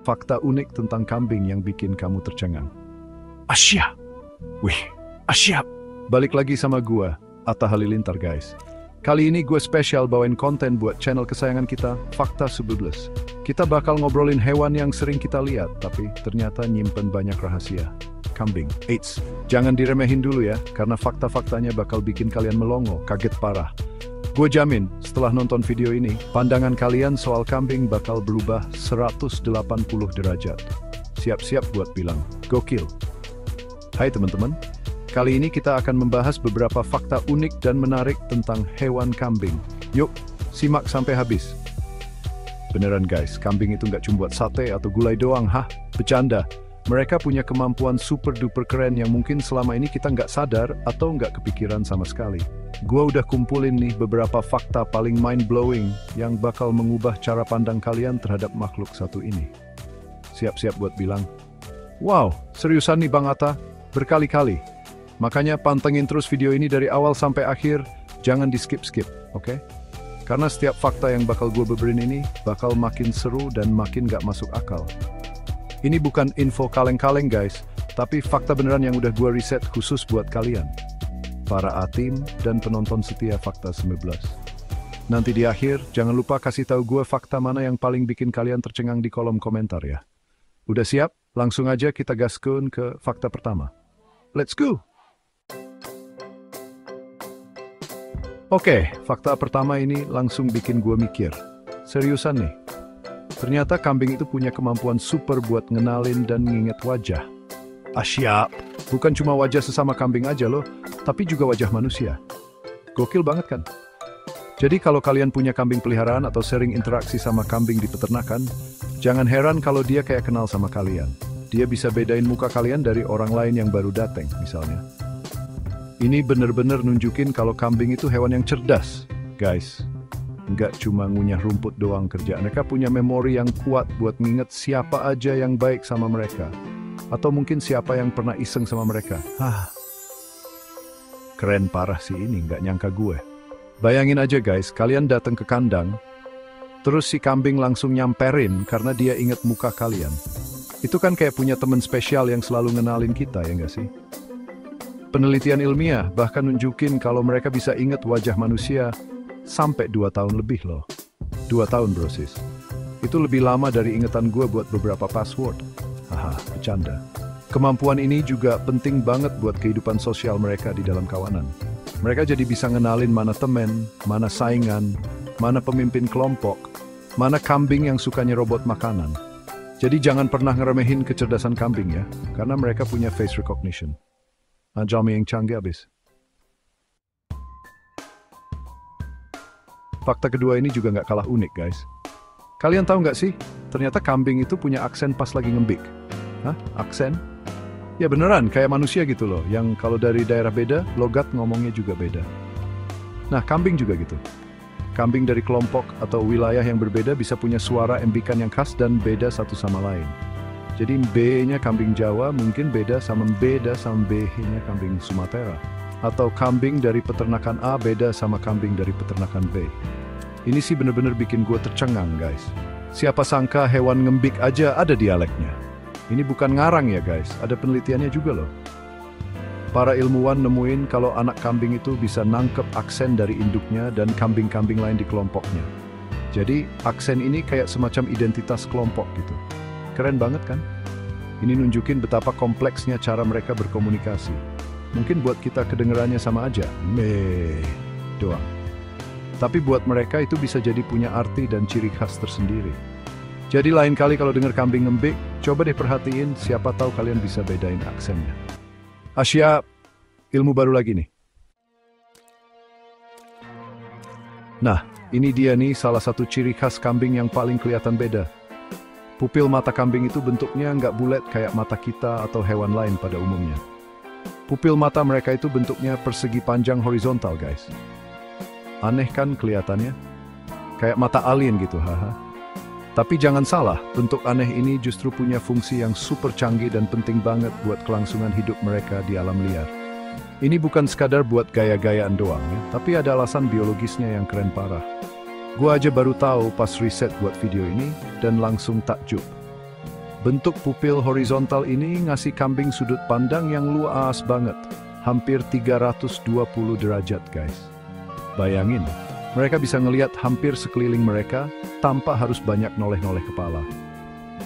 fakta unik tentang kambing yang bikin kamu tercengang. Asyik! Wih, asyik! Balik lagi sama gua, Atta Halilintar guys. Kali ini gue spesial bawain konten buat channel kesayangan kita, Fakta Sububles. Kita bakal ngobrolin hewan yang sering kita lihat, tapi ternyata nyimpen banyak rahasia. Kambing. Eits, jangan diremehin dulu ya, karena fakta-faktanya bakal bikin kalian melongo, kaget parah. Gue jamin, setelah nonton video ini, pandangan kalian soal kambing bakal berubah 180 derajat. Siap-siap buat bilang, gokil. Hai teman-teman, kali ini kita akan membahas beberapa fakta unik dan menarik tentang hewan kambing. Yuk, simak sampai habis. Beneran guys, kambing itu nggak cuma buat sate atau gulai doang, Bercanda. Mereka punya kemampuan super duper keren yang mungkin selama ini kita nggak sadar atau nggak kepikiran sama sekali. Gua udah kumpulin nih beberapa fakta paling mind-blowing yang bakal mengubah cara pandang kalian terhadap makhluk satu ini. Siap-siap buat bilang, wow, seriusan nih Bang Atta? Berkali-kali. Makanya pantengin terus video ini dari awal sampai akhir, jangan di skip-skip, oke? Karena setiap fakta yang bakal gue beberin ini bakal makin seru dan makin gak masuk akal. Ini bukan info kaleng-kaleng guys, tapi fakta beneran yang udah gue riset khusus buat kalian. Para atim dan penonton setia Fakta 19. Nanti di akhir, jangan lupa kasih tahu gue fakta mana yang paling bikin kalian tercengang di kolom komentar ya. Udah siap? Langsung aja kita gaskun ke fakta pertama. Let's go! Oke, fakta pertama ini langsung bikin gue mikir. Seriusan nih. Ternyata kambing itu punya kemampuan super buat ngenalin dan nginget wajah. Asyap! Bukan cuma wajah sesama kambing aja loh, tapi juga wajah manusia. Gokil banget kan? Jadi kalau kalian punya kambing peliharaan atau sering interaksi sama kambing di peternakan, jangan heran kalau dia kayak kenal sama kalian. Dia bisa bedain muka kalian dari orang lain yang baru datang, misalnya. Ini bener-bener nunjukin kalau kambing itu hewan yang cerdas, guys. Nggak cuma ngunyah rumput doang kerja. Mereka punya memori yang kuat buat nginget siapa aja yang baik sama mereka. Atau mungkin siapa yang pernah iseng sama mereka. Keren parah sih ini, nggak nyangka gue. Bayangin aja guys, kalian datang ke kandang, terus si kambing langsung nyamperin karena dia inget muka kalian. Itu kan kayak punya teman spesial yang selalu ngenalin kita, ya nggak sih? Penelitian ilmiah bahkan nunjukin kalau mereka bisa inget wajah manusia sampai 2 tahun lebih loh. 2 tahun brosis. Itu lebih lama dari ingetan gue buat beberapa password. Bercanda. Kemampuan ini juga penting banget buat kehidupan sosial mereka di dalam kawanan. Mereka jadi bisa ngenalin mana temen, mana saingan, mana pemimpin kelompok, mana kambing yang suka nyerobot makanan. Jadi jangan pernah ngeremehin kecerdasan kambing ya, karena mereka punya face recognition. Jami yang canggih abis. Fakta kedua ini juga nggak kalah unik guys. Kalian tahu nggak sih, ternyata kambing itu punya aksen pas lagi ngembik. Aksen? Ya beneran, kayak manusia gitu loh, yang kalau dari daerah beda, logat ngomongnya juga beda. Nah, kambing juga gitu. Kambing dari kelompok atau wilayah yang berbeda bisa punya suara embikan yang khas dan beda satu sama lain. Jadi B-nya kambing Jawa mungkin beda sama B-nya kambing Sumatera. Atau kambing dari peternakan A beda sama kambing dari peternakan B. Ini sih bener-bener bikin gue tercengang guys. Siapa sangka hewan ngembik aja ada dialeknya. Ini bukan ngarang ya guys, ada penelitiannya juga loh. Para ilmuwan nemuin kalau anak kambing itu bisa nangkep aksen dari induknya dan kambing-kambing lain di kelompoknya. Jadi aksen ini kayak semacam identitas kelompok gitu. Keren banget kan? Ini nunjukin betapa kompleksnya cara mereka berkomunikasi. Mungkin buat kita kedengerannya sama aja, doang. Tapi buat mereka itu bisa jadi punya arti dan ciri khas tersendiri. Jadi lain kali kalau dengar kambing ngembik, coba deh perhatiin, siapa tahu kalian bisa bedain aksennya. Asyap, ilmu baru lagi nih. Nah, ini dia nih salah satu ciri khas kambing yang paling kelihatan beda. Pupil mata kambing itu bentuknya nggak bulat kayak mata kita atau hewan lain pada umumnya. Pupil mata mereka itu bentuknya persegi panjang horizontal guys. Aneh kan kelihatannya? Kayak mata alien gitu, Tapi jangan salah, bentuk aneh ini justru punya fungsi yang super canggih dan penting banget buat kelangsungan hidup mereka di alam liar. Ini bukan sekadar buat gaya-gayaan doang ya, tapi ada alasan biologisnya yang keren parah. Gua aja baru tahu pas riset buat video ini dan langsung takjub. Bentuk pupil horizontal ini ngasih kambing sudut pandang yang luas banget. Hampir 320 derajat, guys. Bayangin, mereka bisa ngelihat hampir sekeliling mereka tanpa harus banyak noleh-noleh kepala.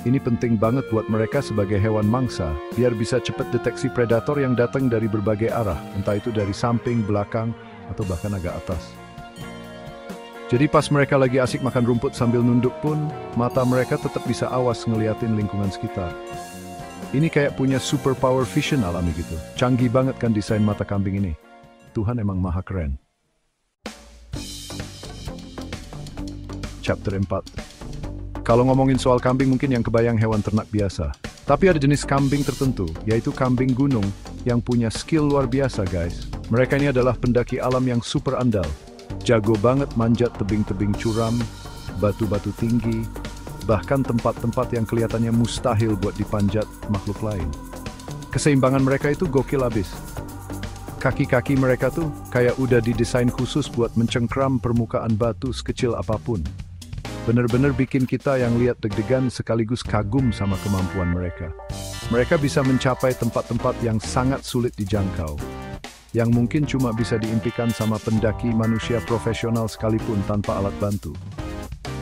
Ini penting banget buat mereka sebagai hewan mangsa, biar bisa cepat deteksi predator yang datang dari berbagai arah, entah itu dari samping, belakang, atau bahkan agak atas. Jadi pas mereka lagi asik makan rumput sambil nunduk pun, mata mereka tetap bisa awas ngeliatin lingkungan sekitar. Ini kayak punya superpower vision alami gitu. Canggih banget kan desain mata kambing ini. Tuhan emang maha keren. Chapter 4. Kalau ngomongin soal kambing mungkin yang kebayang hewan ternak biasa. Tapi ada jenis kambing tertentu, yaitu kambing gunung, yang punya skill luar biasa, guys. Mereka ini adalah pendaki alam yang super andal. Jago banget manjat tebing-tebing curam, batu-batu tinggi, bahkan tempat-tempat yang kelihatannya mustahil buat dipanjat makhluk lain. Keseimbangan mereka itu gokil abis. Kaki-kaki mereka tuh kayak udah didesain khusus buat mencengkram permukaan batu sekecil apapun. Bener-bener bikin kita yang lihat deg-degan sekaligus kagum sama kemampuan mereka. Mereka bisa mencapai tempat-tempat yang sangat sulit dijangkau, yang mungkin cuma bisa diimpikan sama pendaki manusia profesional sekalipun tanpa alat bantu.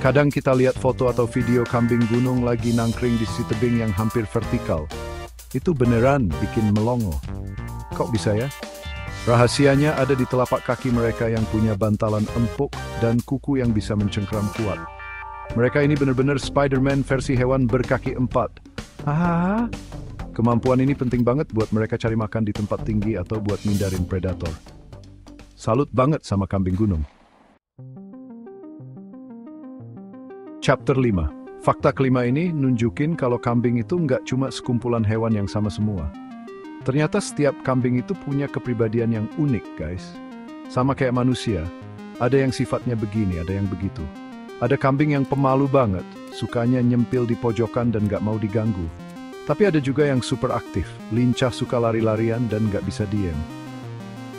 Kadang kita lihat foto atau video kambing gunung lagi nangkring di sisi tebing yang hampir vertikal. Itu beneran bikin melongo. Kok bisa ya? Rahasianya ada di telapak kaki mereka yang punya bantalan empuk dan kuku yang bisa mencengkram kuat. Mereka ini bener-bener Spider-Man versi hewan berkaki 4. Hahaha. Kemampuan ini penting banget buat mereka cari makan di tempat tinggi atau buat mindarin predator. Salut banget sama kambing gunung. Chapter 5. Fakta kelima ini nunjukin kalau kambing itu nggak cuma sekumpulan hewan yang sama semua. Ternyata setiap kambing itu punya kepribadian yang unik, guys. Sama kayak manusia, ada yang sifatnya begini, ada yang begitu. Ada kambing yang pemalu banget, sukanya nyempil di pojokan dan nggak mau diganggu. Tapi ada juga yang super aktif, lincah, suka lari-larian dan nggak bisa diem.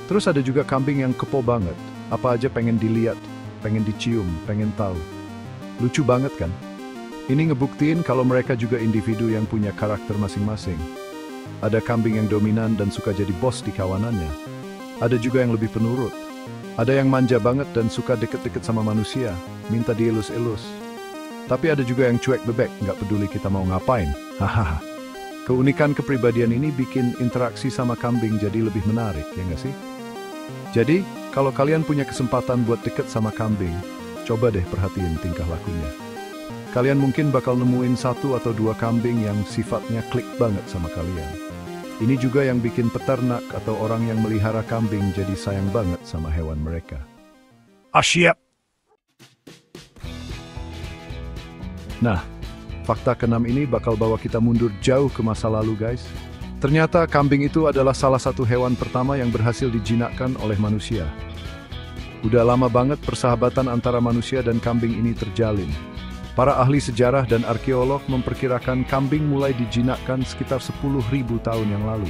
Terus ada juga kambing yang kepo banget, apa aja pengen dilihat, pengen dicium, pengen tahu. Lucu banget kan? Ini ngebuktiin kalau mereka juga individu yang punya karakter masing-masing. Ada kambing yang dominan dan suka jadi bos di kawanannya. Ada juga yang lebih penurut. Ada yang manja banget dan suka deket-deket sama manusia, minta dielus-elus. Tapi ada juga yang cuek bebek, nggak peduli kita mau ngapain. Hahaha. Keunikan kepribadian ini bikin interaksi sama kambing jadi lebih menarik, ya nggak sih? Jadi, kalau kalian punya kesempatan buat deket sama kambing, coba deh perhatiin tingkah lakunya. Kalian mungkin bakal nemuin 1 atau 2 kambing yang sifatnya klik banget sama kalian. Ini juga yang bikin peternak atau orang yang melihara kambing jadi sayang banget sama hewan mereka. Siap! Nah, fakta ke-6 ini bakal bawa kita mundur jauh ke masa lalu, guys. Ternyata kambing itu adalah salah satu hewan pertama yang berhasil dijinakkan oleh manusia. Udah lama banget persahabatan antara manusia dan kambing ini terjalin. Para ahli sejarah dan arkeolog memperkirakan kambing mulai dijinakkan sekitar 10.000 tahun yang lalu.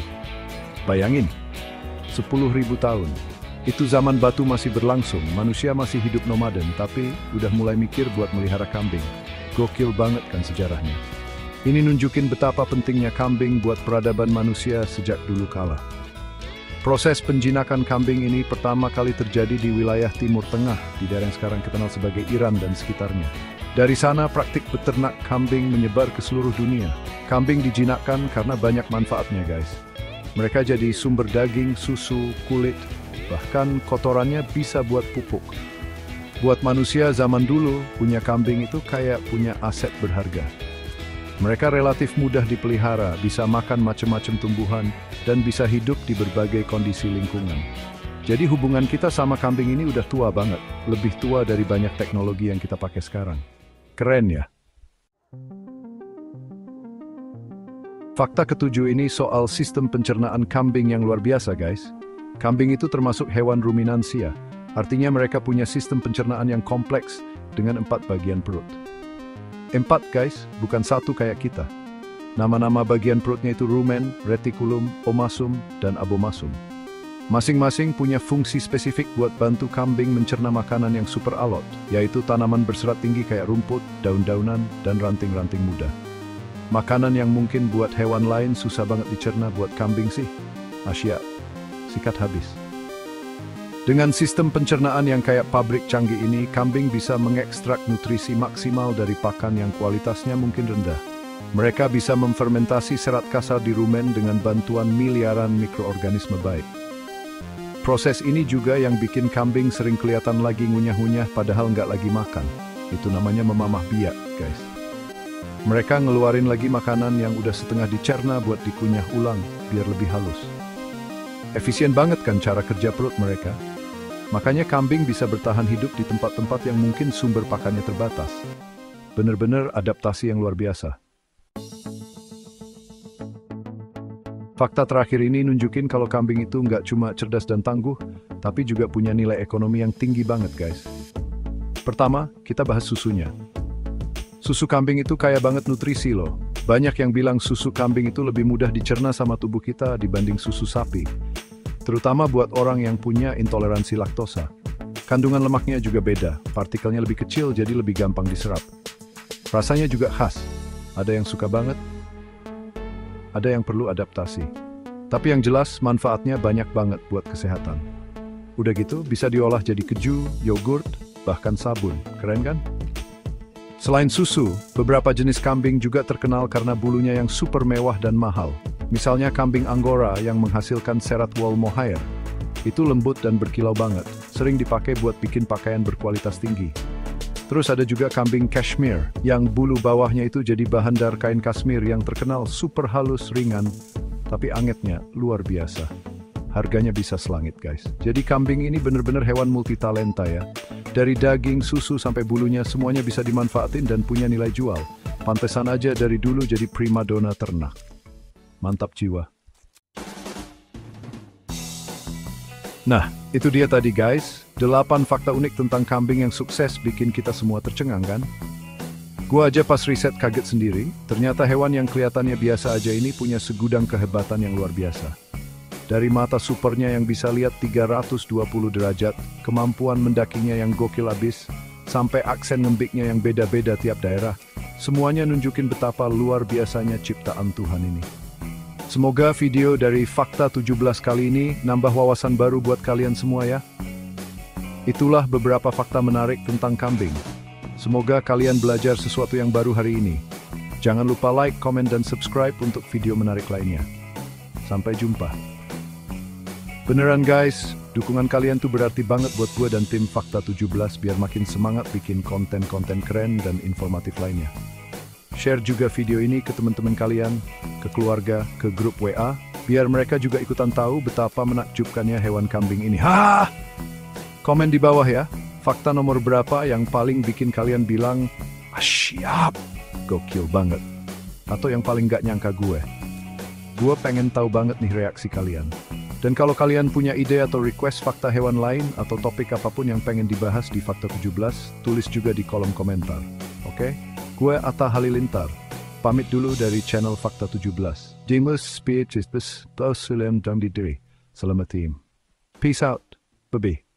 Bayangin, 10.000 tahun. Itu zaman batu masih berlangsung, manusia masih hidup nomaden, tapi udah mulai mikir buat melihara kambing. Gokil banget kan sejarahnya. Ini nunjukin betapa pentingnya kambing buat peradaban manusia sejak dulu kala. Proses penjinakan kambing ini pertama kali terjadi di wilayah Timur Tengah, di daerah yang sekarang dikenal sebagai Iran dan sekitarnya. Dari sana praktik beternak kambing menyebar ke seluruh dunia. Kambing dijinakkan karena banyak manfaatnya, guys. Mereka jadi sumber daging, susu, kulit, bahkan kotorannya bisa buat pupuk. Buat manusia zaman dulu, punya kambing itu kayak punya aset berharga. Mereka relatif mudah dipelihara, bisa makan macam-macam tumbuhan, dan bisa hidup di berbagai kondisi lingkungan. Jadi hubungan kita sama kambing ini udah tua banget, lebih tua dari banyak teknologi yang kita pakai sekarang. Keren ya? Fakta ke-7 ini soal sistem pencernaan kambing yang luar biasa, guys. Kambing itu termasuk hewan ruminansia, artinya mereka punya sistem pencernaan yang kompleks dengan 4 bagian perut. 4, guys, bukan 1 kayak kita. Nama-nama bagian perutnya itu rumen, retikulum, omasum, dan abomasum. Masing-masing punya fungsi spesifik buat bantu kambing mencerna makanan yang super alot, yaitu tanaman berserat tinggi kayak rumput, daun-daunan, dan ranting-ranting muda. Makanan yang mungkin buat hewan lain susah banget dicerna buat kambing sih. Asia, sikat habis. Dengan sistem pencernaan yang kayak pabrik canggih ini, kambing bisa mengekstrak nutrisi maksimal dari pakan yang kualitasnya mungkin rendah. Mereka bisa memfermentasi serat kasar di rumen dengan bantuan miliaran mikroorganisme baik. Proses ini juga yang bikin kambing sering kelihatan lagi ngunyah-ngunyah padahal nggak lagi makan. Itu namanya memamah biak, guys. Mereka ngeluarin lagi makanan yang udah setengah dicerna buat dikunyah ulang, biar lebih halus. Efisien banget kan cara kerja perut mereka? Makanya kambing bisa bertahan hidup di tempat-tempat yang mungkin sumber pakannya terbatas. Bener-bener adaptasi yang luar biasa. Fakta terakhir ini nunjukin kalau kambing itu nggak cuma cerdas dan tangguh, tapi juga punya nilai ekonomi yang tinggi banget, guys. Pertama, kita bahas susunya. Susu kambing itu kaya banget nutrisi loh. Banyak yang bilang susu kambing itu lebih mudah dicerna sama tubuh kita dibanding susu sapi. Terutama buat orang yang punya intoleransi laktosa. Kandungan lemaknya juga beda, partikelnya lebih kecil jadi lebih gampang diserap. Rasanya juga khas. Ada yang suka banget, ada yang perlu adaptasi. Tapi yang jelas manfaatnya banyak banget buat kesehatan. Udah gitu bisa diolah jadi keju, yogurt, bahkan sabun. Keren kan? Selain susu, beberapa jenis kambing juga terkenal karena bulunya yang super mewah dan mahal. Misalnya kambing Angora yang menghasilkan serat wool mohair. Itu lembut dan berkilau banget, sering dipakai buat bikin pakaian berkualitas tinggi. Terus ada juga kambing Kashmir, yang bulu bawahnya itu jadi bahan dar kain Kashmir yang terkenal super halus, ringan, tapi angetnya luar biasa. Harganya bisa selangit, guys. Jadi kambing ini bener-bener hewan multitalenta ya. Dari daging, susu, sampai bulunya semuanya bisa dimanfaatin dan punya nilai jual. Pantesan aja dari dulu jadi primadona ternak. Mantap jiwa. Nah, itu dia tadi guys. 8 fakta unik tentang kambing yang sukses bikin kita semua tercengang kan? Gua aja pas riset kaget sendiri. Ternyata hewan yang kelihatannya biasa aja ini punya segudang kehebatan yang luar biasa. Dari mata supernya yang bisa lihat 320 derajat, kemampuan mendakinya yang gokil abis, sampai aksen ngembiknya yang beda-beda tiap daerah, semuanya nunjukin betapa luar biasanya ciptaan Tuhan ini. Semoga video dari Fakta 17 kali ini nambah wawasan baru buat kalian semua ya. Itulah beberapa fakta menarik tentang kambing. Semoga kalian belajar sesuatu yang baru hari ini. Jangan lupa like, komen, dan subscribe untuk video menarik lainnya. Sampai jumpa. Beneran guys, dukungan kalian tuh berarti banget buat gue dan tim Fakta 17 biar makin semangat bikin konten-konten keren dan informatif lainnya. Share juga video ini ke teman-teman kalian, ke keluarga, ke grup WA, biar mereka juga ikutan tahu betapa menakjubkannya hewan kambing ini. Hah! Komen di bawah ya, fakta nomor berapa yang paling bikin kalian bilang, siap, gokil banget. Atau yang paling gak nyangka gue. Gue pengen tahu banget nih reaksi kalian. Dan kalau kalian punya ide atau request fakta hewan lain atau topik apapun yang pengen dibahas di Fakta 17, tulis juga di kolom komentar. Oke? Gue Atta Halilintar. Pamit dulu dari channel Fakta 17. Dimus speeches plus plus sulam dang di diri. Selamat team. Peace out. Bye-bye.